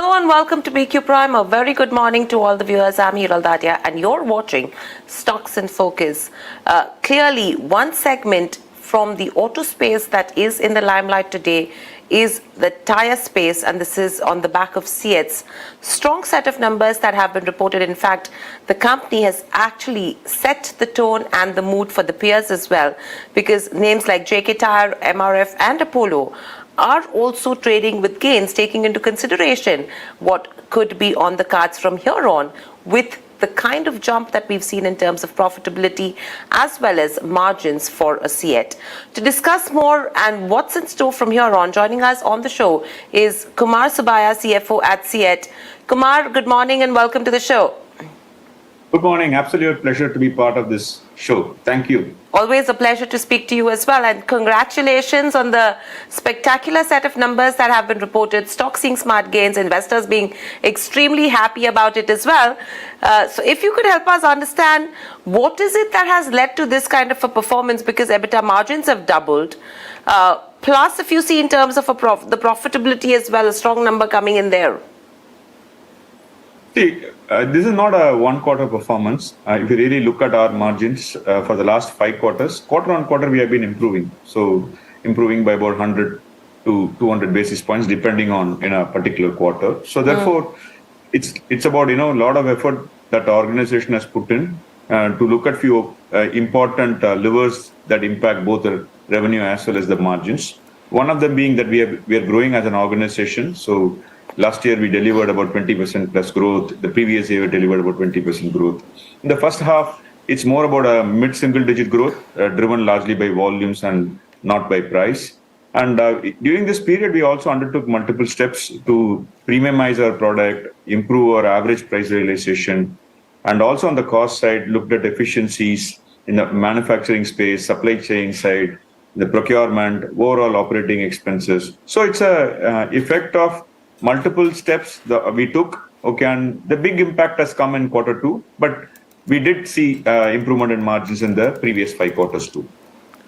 Hello and welcome to BQ Prime. A very good morning to all the viewers. I'm Hiral Dadia and you're watching Stocks in Focus. Clearly, one segment from the auto space that is in the limelight today is the Tyre space, and this is on the back of CEAT's strong set of numbers that have been reported. In fact, the company has actually set the tone and the mood for the peers as well, because names like JK Tyre, MRF and Apollo are also trading with gains, taking into consideration what could be on the cards from here on with the kind of jump that we've seen in terms of profitability as well as margins for a CEAT. To discuss more and what's in store from here on, joining us on the show is Kumar Subbiah, CFO at CEAT. Kumar, good morning and welcome to the show. Good morning. Absolute pleasure to be part of this show. Thank you. Always a pleasure to speak to you as well, and congratulations on the spectacular set of numbers that have been reported. Stock seeing smart gains, investors being extremely happy about it as well. So if you could help us understand, what is it that has led to this kind of a performance, because EBITDA margins have doubled. Plus, if you see in terms of the profitability as well, a strong number coming in there. See, this is not a one-quarter performance. If you really look at our margins for the last 5 quarters, quarter on quarter, we have been improving. So improving by about 100 to 200 basis points, depending on in a particular quarter. So therefore, it's about, a lot of effort that the organization has put in to look at few important levers that impact both the revenue as well as the margins. One of them being that we are growing as an organization. So last year, we delivered about 20% plus growth. The previous year, we delivered about 20% growth. In the first half, it's more about a mid-single digit growth, driven largely by volumes and not by price. And during this period, we also undertook multiple steps to premiumize our product, improve our average price realization, and also on the cost side, looked at efficiencies in the manufacturing space, supply chain side, the procurement, overall operating expenses. So it's a effect of multiple steps that we took, and the big impact has come in quarter 2, but we did see improvement in margins in the previous 5 quarters too.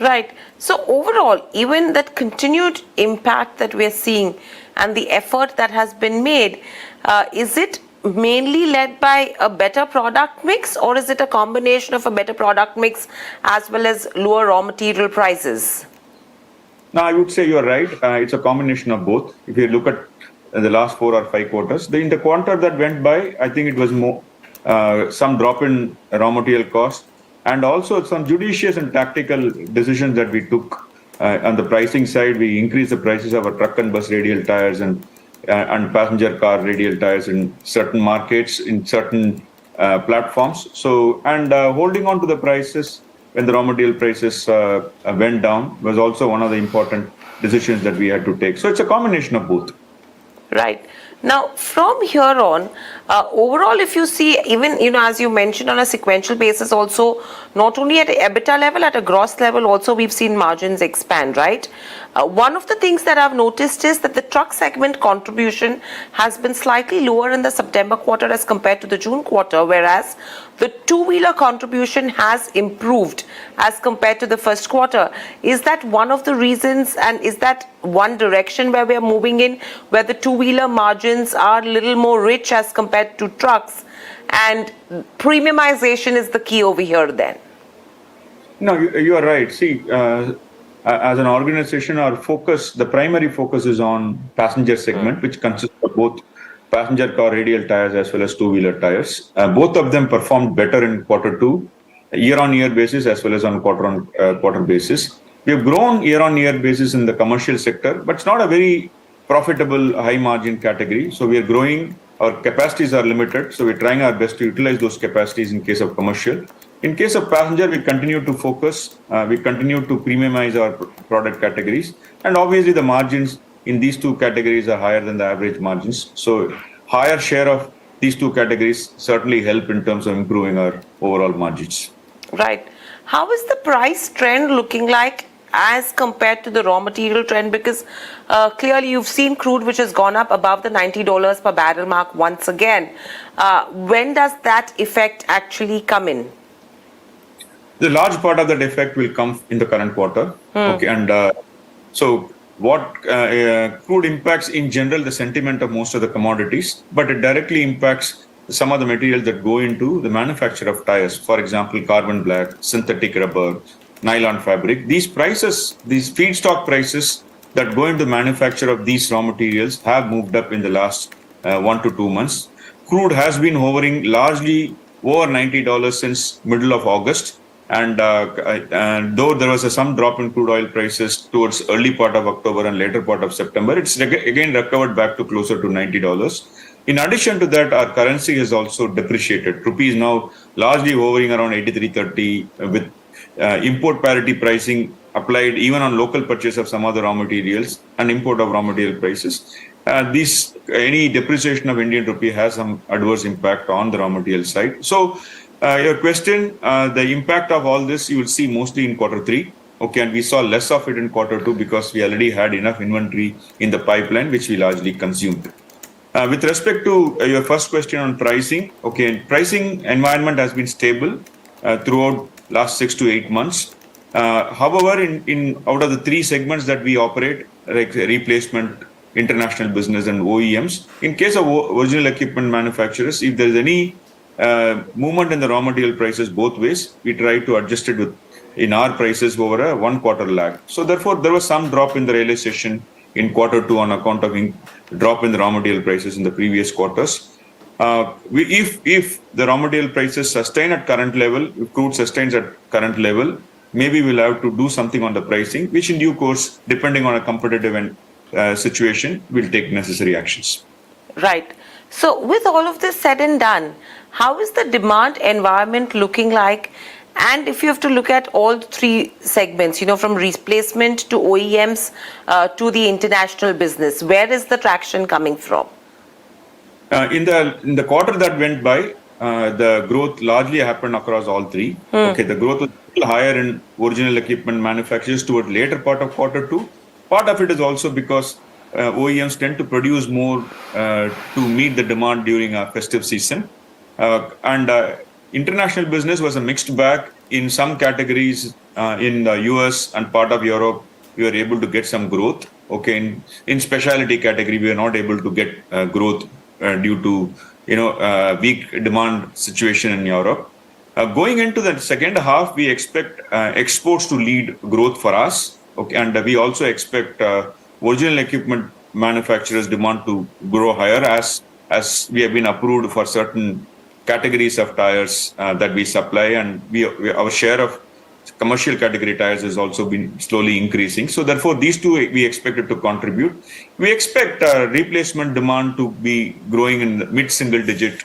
Right. So overall, even that continued impact that we're seeing and the effort that has been made, is it mainly led by a better product mix, or is it a combination of a better product mix as well as lower raw material prices? Now, I would say you're right. It's a combination of both. If you look at the last 4 or 5 quarters, in the quarter that went by, I think it was more some drop in raw material cost, and also some judicious and tactical decisions that we took. On the pricing side, we increased the prices of our truck and bus radial tires and passenger car radial tires in certain markets, in certain platforms. So, and holding on to the prices when the raw material prices went down was also one of the important decisions that we had to take. So it's a combination of both. Right. Now, from here on, overall, if you see, even, as you mentioned, on a sequential basis also, not only at an EBITDA level, at a gross level also, we've seen margins expand, right? One of the things that I've noticed is that the truck segment contribution has been slightly lower in the September quarter as compared to the June quarter, whereas the two-wheeler contribution has improved as compared to the first quarter. Is that one of the reasons, and is that one direction where we are moving in, where the two-wheeler margins are a little more rich as compared to trucks, and premiumization is the key over here then? No, you are right. See, as an organization, our focus, the primary focus is on passenger segment, which consists of both passenger car radial tires as well as two-wheeler tires. Both of them performed better in quarter 2, year-on-year basis as well as on quarter-on-quarter basis. We have grown year-on-year basis in the commercial sector, but it's not a very profitable high-margin category. So we are growing. Our capacities are limited, so we're trying our best to utilize those capacities in case of commercial. In case of passenger, we continue to focus. We continue to premiumize our product categories, and obviously the margins in these 2 categories are higher than the average margins. So higher share of these 2 categories certainly help in terms of improving our overall margins. Right. How is the price trend looking like as compared to the raw material trend? Because clearly you've seen crude which has gone up above the $90 per barrel mark once again. When does that effect actually come in? The large part of that effect will come in the current quarter. Okay, and so what crude impacts in general the sentiment of most of the commodities, but it directly impacts some of the materials that go into the manufacture of tires. For example, carbon black, synthetic rubber, nylon fabric. These prices, these feedstock prices that go into manufacture of these raw materials have moved up in the last 1 to 2 months. Crude has been hovering largely over $90 since middle of August. And though there was some drop in crude oil prices towards early part of October and later part of September, it's again recovered back to closer to $90. In addition to that, our currency has also depreciated. Rupee is now largely hovering around 83.30 with import parity pricing applied even on local purchase of some other raw materials and import of raw material prices. Any depreciation of Indian rupee has some adverse impact on the raw material side. So your question, the impact of all this you will see mostly in Q3. Okay, and we saw less of it in Q2 because we already had enough inventory in the pipeline, which we largely consumed. With respect to your first question on pricing, okay, pricing environment has been stable throughout last 6 to 8 months. However, in out of the three segments that we operate, like replacement, international business, and OEMs, in case of original equipment manufacturers, if there is any movement in the raw material prices both ways, we try to adjust it in our prices over a 1 quarter lag. So therefore, there was some drop in the realization in Q2 on account of drop in the raw material prices in the previous quarters. If the raw material prices sustain at current level, if crude sustains at current level, maybe we'll have to do something on the pricing, which in due course, depending on a competitive situation, will take necessary actions. Right. So with all of this said and done, how is the demand environment looking like? And if you have to look at all three segments, from replacement to OEMs to the international business, where is the traction coming from? In the quarter that went by, the growth largely happened across all three. Okay, the growth was still higher in original equipment manufacturers toward later part of Q2. Part of it is also because OEMs tend to produce more to meet the demand during a festive season. And international business was a mixed bag. In some categories in the US and part of Europe, we were able to get some growth. Okay, in specialty category, we were not able to get growth due to weak demand situation in Europe. Going into the second half, we expect exports to lead growth for us. Okay, and we also expect original equipment manufacturers' demand to grow higher as we have been approved for certain categories of tires that we supply, and our share of commercial category tires has also been slowly increasing. So therefore, these two we expect it to contribute. We expect replacement demand to be growing in the mid-single digit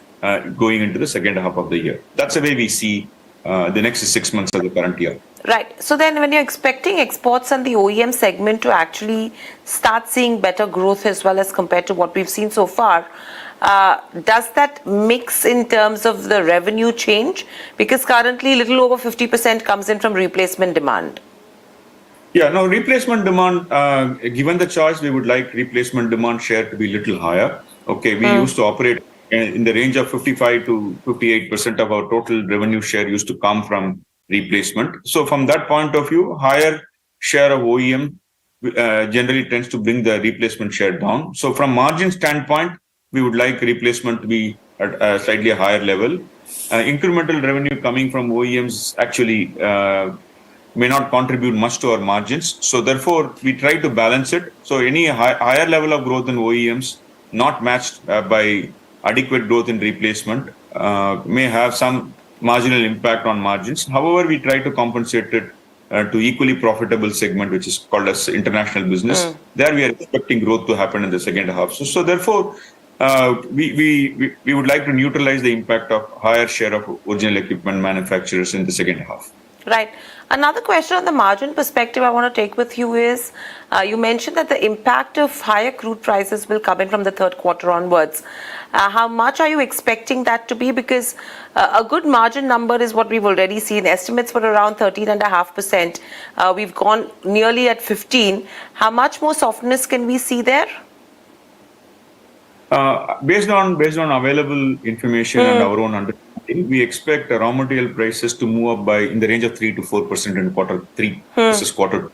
going into the second half of the year. That's the way we see the next 6 months of the current year. Right. So then when you're expecting exports and the OEM segment to actually start seeing better growth as well as compared to what we've seen so far, does that mix in terms of the revenue change? Because currently little over 50% comes in from replacement demand. Yeah, no, replacement demand, given the choice, we would like replacement demand share to be a little higher. Okay, we used to operate in the range of 55 to 58% of our total revenue share used to come from replacement. So from that point of view, higher share of OEM generally tends to bring the replacement share down. So from margin standpoint, we would like replacement to be at a slightly higher level. Incremental revenue coming from OEMs actually may not contribute much to our margins. So therefore, we try to balance it. So any higher level of growth in OEMs, not matched by adequate growth in replacement, may have some marginal impact on margins. However, we try to compensate it to equally profitable segment, which is called as international business. There we are expecting growth to happen in the second half. So therefore, we would like to neutralize the impact of higher share of original equipment manufacturers in the second half. Right. Another question on the margin perspective I want to take with you is, you mentioned that the impact of higher crude prices will come in from the third quarter onwards. How much are you expecting that to be? Because a good margin number is what we've already seen. Estimates were around 13.5%. We've gone nearly at 15. How much more softness can we see there? Based on available information and our own understanding, we expect raw material prices to move up by in the range of 3 to 4% in Q3 versus Q2.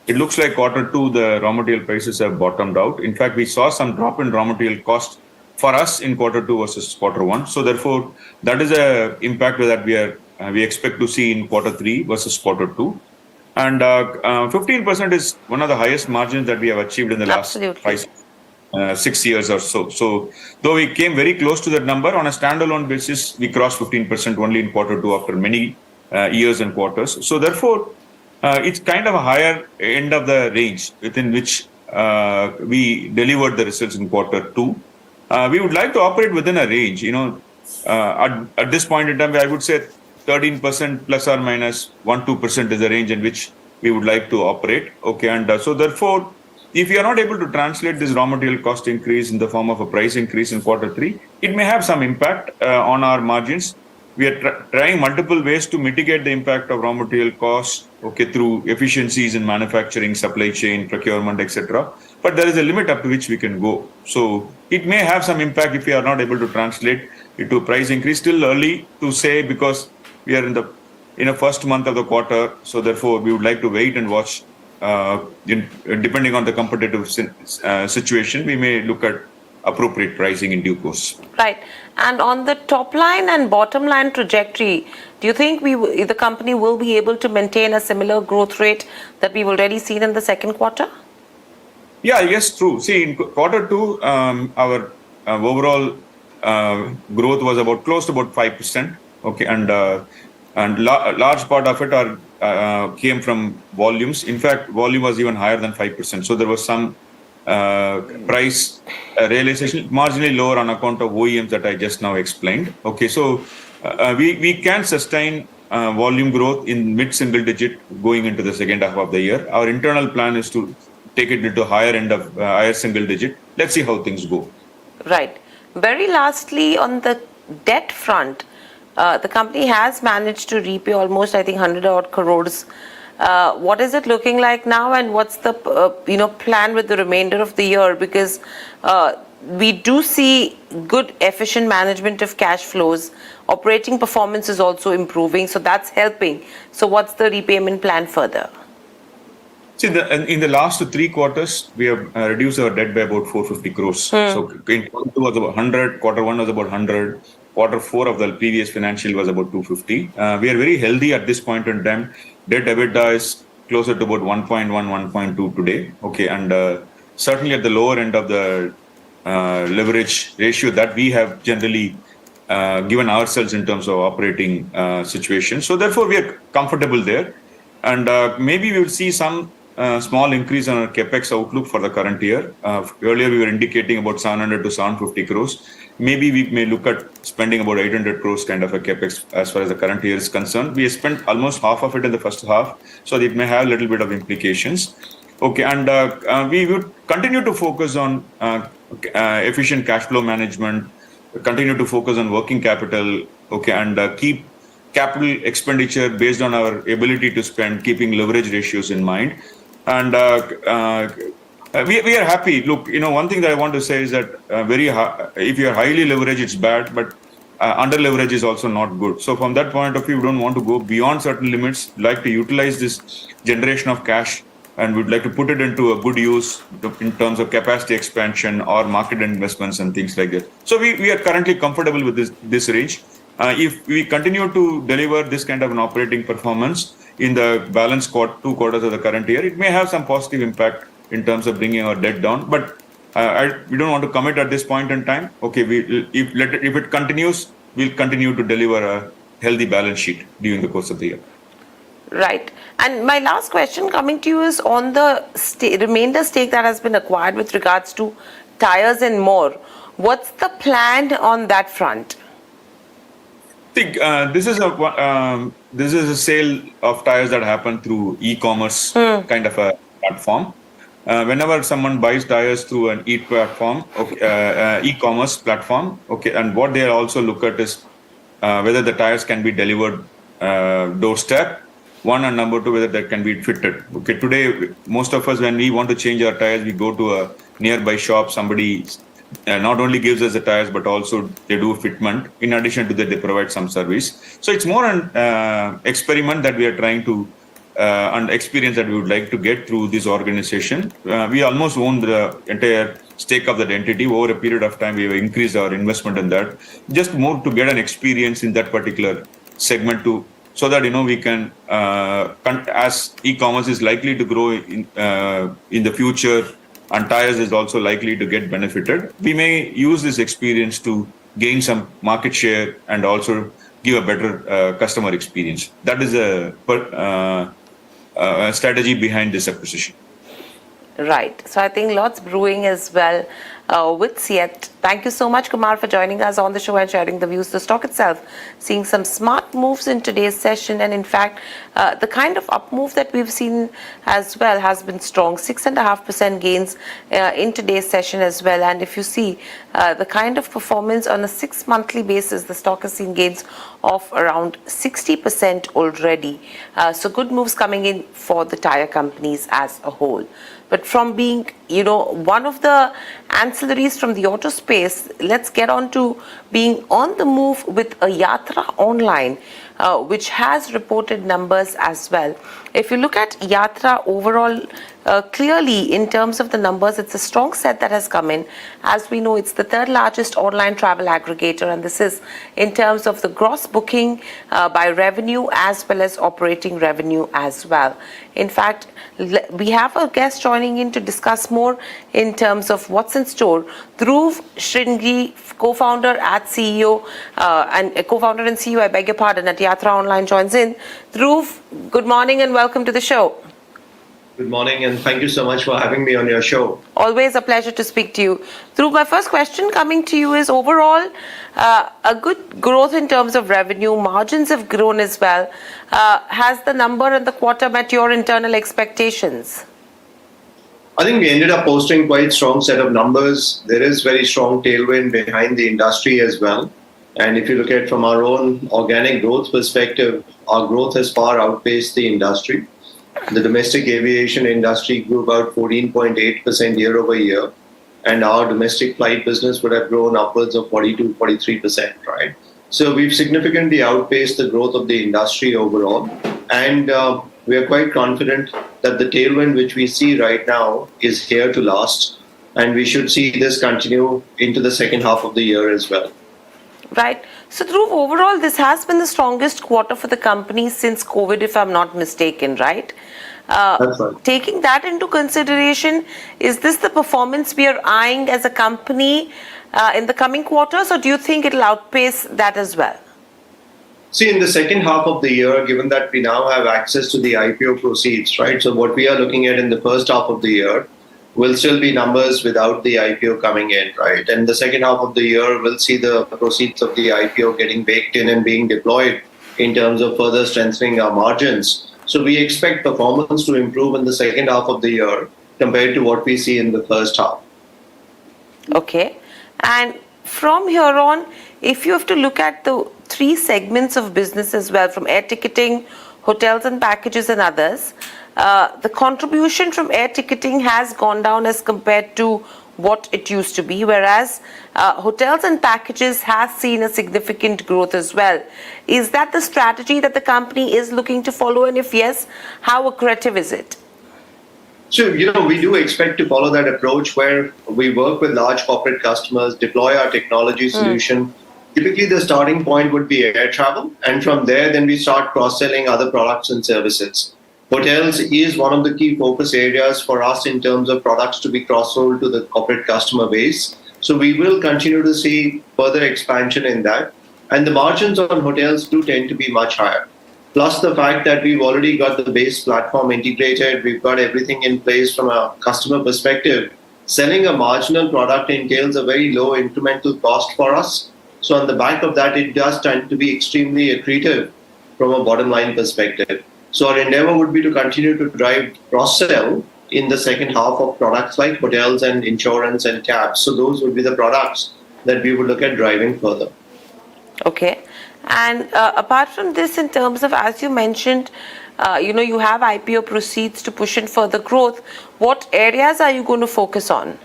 it looks like quarter two, the raw material prices have bottomed out. In fact, we saw some drop in raw material cost for us in quarter two versus quarter one. So therefore, that is a impact that we expect to see in quarter three versus quarter two. And 15% is one of the highest margins that we have achieved in the last Absolutely. 6 years or so. So though we came very close to that number, on a standalone basis, we crossed 15% only in quarter two after many years and quarters. So therefore, it's kind of a higher end of the range within which we delivered the results in quarter two. We would like to operate within a range. At this point in time, I would say 13% plus or minus 1-2% is the range in which we would like to operate. Okay, and so therefore, if you are not able to translate this raw material cost increase in the form of a price increase in quarter three, it may have some impact on our margins. We are trying multiple ways to mitigate the impact of raw material costs, okay, through efficiencies in manufacturing, supply chain, procurement, etc. But there is a limit up to which we can go. So it may have some impact if we are not able to translate it to price increase. Still early to say because we are in the first month of the quarter. So therefore, we would like to wait and watch. Depending on the competitive situation, we may look at appropriate pricing in due course. Right. And on the top line and bottom line trajectory, do you think the company will be able to maintain a similar growth rate that we've already seen in the second quarter? Yeah, yes, true. See, in quarter two, our overall growth was close to about 5%. Okay, and large part of it came from volumes. In fact, volume was even higher than 5%. So there was some price realization, marginally lower on account of OEMs that I just now explained. Okay, so we can sustain volume growth in mid-single digit going into the second half of the year. Our internal plan is to take it into higher single digit. Let's see how things go. Right. Very lastly, on the debt front, the company has managed to repay almost, I think, 100 odd crores. What is it looking like now, and what's the plan with the remainder of the year? Because we do see good, efficient management of cash flows. Operating performance is also improving, so that's helping. So what's the repayment plan further? See, in the last 3 quarters, we have reduced our debt by about 450 crores. So in quarter two was about 100, quarter one was about 100, quarter four of the previous financial was about 250. We are very healthy at this point in time. Debt EBITDA is closer to about 1.1, 1.2 today. Okay, and certainly at the lower end of the leverage ratio that we have generally given ourselves in terms of operating situation. So therefore, we are comfortable there. And maybe we will see some small increase on our capex outlook for the current year. Earlier, we were indicating about 700 to 750 crores. Maybe we may look at spending about 800 crores kind of a capex as far as the current year is concerned. We have spent almost half of it in the first half, so it may have a little bit of implications. Okay, and we would continue to focus on efficient cash flow management, continue to focus on working capital, okay, and keep capital expenditure based on our ability to spend, keeping leverage ratios in mind. And we are happy. Look, one thing that I want to say is that if you are highly leveraged, it's bad, but under leverage is also not good. So from that point of view, we don't want to go beyond certain limits. We like to utilize this generation of cash, and we'd like to put it into a good use in terms of capacity expansion or market investments and things like that. So we are currently comfortable with this range. If we continue to deliver this kind of an operating performance in the balanced 2 quarters of the current year, it may have some positive impact in terms of bringing our debt down. But we don't want to commit at this point in time. Okay, if it continues, we'll continue to deliver a healthy balance sheet during the course of the year. Right. And my last question coming to you is on the remainder stake that has been acquired with regards to tires and more. What's the plan on that front? I think this is a sale of tires that happen through e-commerce kind of a platform. Whenever someone buys tires through an e-commerce platform, okay, and what they also look at is whether the tires can be delivered doorstep. One, and number two, whether that can be fitted. Okay, today most of us, when we want to change our tires, we go to a nearby shop. Somebody not only gives us the tires, but also they do fitment. In addition to that, they provide some service. So it's more an experiment that we are trying to and experience that we would like to get through this organization. We almost own the entire stake of that entity. Over a period of time, we have increased our investment in that, just more to get an experience in that particular segment so that we can, as e-commerce is likely to grow in the future, and tires is also likely to get benefited, we may use this experience to gain some market share and also give a better customer experience. That is a strategy behind this acquisition. Right. So I think lots brewing as well with CEAT. Thank you so much, Kumar, for joining us on the show and sharing the views. The stock itself seeing some smart moves in today's session, and in fact, the kind of up move that we've seen as well has been strong. 6.5% gains in today's session as well. And if you see the kind of performance on a 6-monthly basis, the stock has seen gains of around 60% already. So good moves coming in for the tire companies as a whole. But from being, one of the ancillaries from the auto space, let's get on to being on the move with a Yatra online, which has reported numbers as well. If you look at Yatra overall, clearly in terms of the numbers, it's a strong set that has come in. As we know, it's the third largest online travel aggregator, and this is in terms of the gross booking by revenue as well as operating revenue as well. In fact, we have a guest joining in to discuss more in terms of what's in store. Dhruv, Shringi, co-founder at CEO and co-founder and CEO, I beg your pardon, at Yatra Online joins in. Dhruv, good morning and welcome to the show. Good morning, and thank you so much for having me on your show. Always a pleasure to speak to you. Dhruv, my first question coming to you is overall a good growth in terms of revenue. Margins have grown as well. Has the number and the quarter met your internal expectations? I think we ended up posting quite strong set of numbers. There is very strong tailwind behind the industry as well. And if you look at from our own organic growth perspective, our growth has far outpaced the industry. The domestic aviation industry grew about 14.8% year over year, and our domestic flight business would have grown upwards of 42-43%, right? So we've significantly outpaced the growth of the industry overall, and we are quite confident that the tailwind which we see right now is here to last, and we should see this continue into the second half of the year as well. Right. So, Dhruv, overall, this has been the strongest quarter for the company since COVID, if I'm not mistaken, right? That's right. Taking that into consideration, is this the performance we are eyeing as a company in the coming quarters, or do you think it'll outpace that as well? See, in the second half of the year, given that we now have access to the IPO proceeds, right? So what we are looking at in the first half of the year will still be numbers without the IPO coming in, right? And the second half of the year will see the proceeds of the IPO getting baked in and being deployed in terms of further strengthening our margins. So we expect performance to improve in the second half of the year compared to what we see in the first half. Okay. And from here on, if you have to look at the 3 segments of business as well, from air ticketing, hotels and packages and others, the contribution from air ticketing has gone down as compared to what it used to be, whereas hotels and packages has seen a significant growth as well. Is that the strategy that the company is looking to follow? And if yes, how aggressive is it? So, we do expect to follow that approach where we work with large corporate customers, deploy our technology solution. Typically, the starting point would be air travel. And from there, then we start cross-selling other products and services. Hotels is one of the key focus areas for us in terms of products to be cross-sold to the corporate customer base. So we will continue to see further expansion in that. And the margins on hotels do tend to be much higher. Plus the fact that we've already got the base platform integrated, we've got everything in place from a customer perspective. Selling a marginal product entails a very low incremental cost for us. So on the back of that, it does tend to be extremely accretive from a bottom line perspective. So our endeavor would be to continue to drive cross-sell in the second half of products like hotels and insurance and cabs. So those would be the products that we would look at driving further. Okay. And apart from this, in terms of, as you mentioned, you have IPO proceeds to push in further growth. What areas are you going to focus on?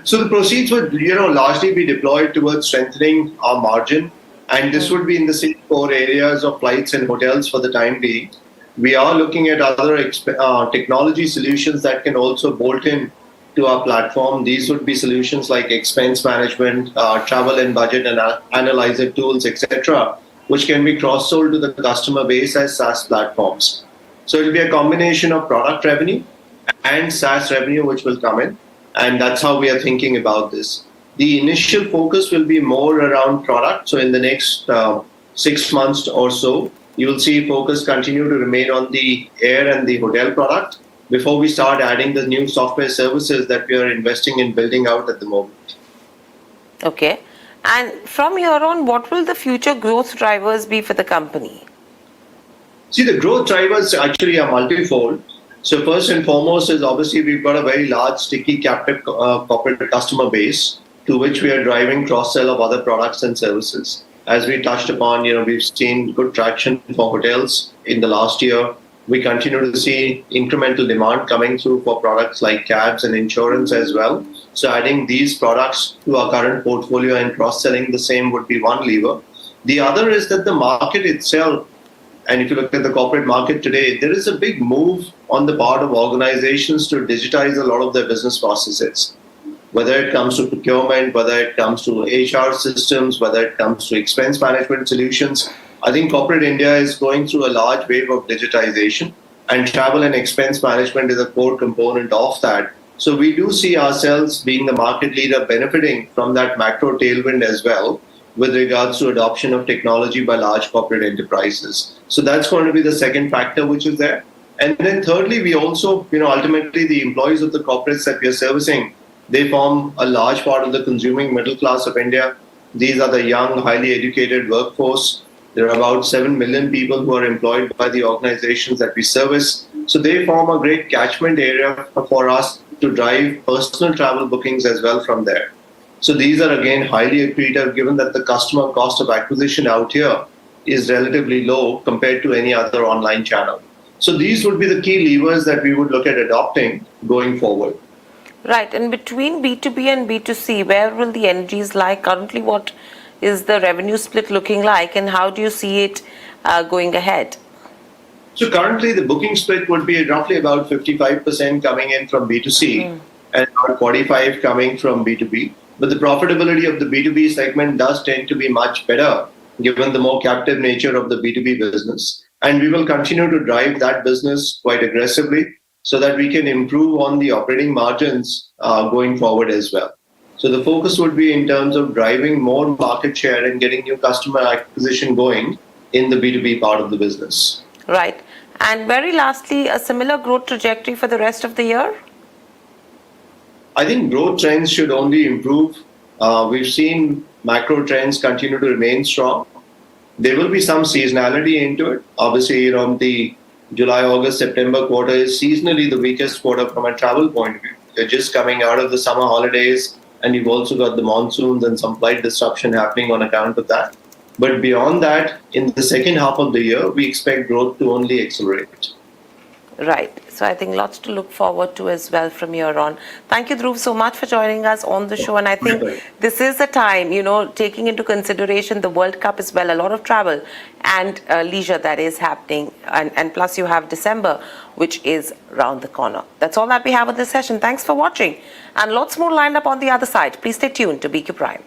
So the proceeds would, largely be deployed towards strengthening our margin. And this would be in the same core areas of flights and hotels for the time being. We are looking at other technology solutions that can also bolt in to our platform. These would be solutions like expense management, travel and budget and analyzer tools, etc., which can be cross-sold to the customer base as SaaS platforms. So it will be a combination of product revenue and SaaS revenue which will come in. And that's how we are thinking about this. The initial focus will be more around product. So in the next 6 months or so, you will see focus continue to remain on the air and the hotel product before we start adding the new software services that we are investing in building out at the moment. Okay. And from here on, what will the future growth drivers be for the company? See, the growth drivers actually are multifold. So first and foremost is obviously we've got a very large, sticky captive corporate customer base to which we are driving cross-sell of other products and services. As we touched upon, we've seen good traction for hotels in the last year. We continue to see incremental demand coming through for products like cabs and insurance as well. So adding these products to our current portfolio and cross-selling the same would be one lever. The other is that the market itself, and if you look at the corporate market today, there is a big move on the part of organizations to digitize a lot of their business processes. Whether it comes to procurement, whether it comes to HR systems, whether it comes to expense management solutions, I think corporate India is going through a large wave of digitization, and travel and expense management is a core component of that. So we do see ourselves being the market leader benefiting from that macro tailwind as well with regards to adoption of technology by large corporate enterprises. So that's going to be the second factor which is there. And then thirdly, we also, ultimately the employees of the corporates that we are servicing, they form a large part of the consuming middle class of India. These are the young, highly educated workforce. There are about 7 million people who are employed by the organizations that we service. So they form a great catchment area for us to drive personal travel bookings as well from there. So these are again highly accretive given that the customer cost of acquisition out here is relatively low compared to any other online channel. So these would be the key levers that we would look at adopting going forward. Right. And between B2B and B2C, where will the energies lie currently? What is the revenue split looking like, and how do you see it going ahead? So currently the booking split would be roughly about 55% coming in from B2C and about 45% coming from B2B. But the profitability of the B2B segment does tend to be much better given the more captive nature of the B2B business. And we will continue to drive that business quite aggressively so that we can improve on the operating margins going forward as well. So the focus would be in terms of driving more market share and getting new customer acquisition going in the B2B part of the business. Right. And very lastly, a similar growth trajectory for the rest of the year? I think growth trends should only improve. We've seen macro trends continue to remain strong. There will be some seasonality into it. Obviously, the July, August, September quarter is seasonally the weakest quarter from a travel point of view. You're just coming out of the summer holidays, and you've also got the monsoons and some flight disruption happening on account of that. But beyond that, in the second half of the year, we expect growth to only accelerate. Right. So I think lots to look forward to as well from here on. Thank you, Dhruv, so much for joining us on the show. And I think this is the time, taking into consideration the World Cup as well, a lot of travel and leisure that is happening. And plus you have December, which is round the corner. That's all that we have on this session. Thanks for watching. And lots more lined up on the other side. Please stay tuned to BQ Prime.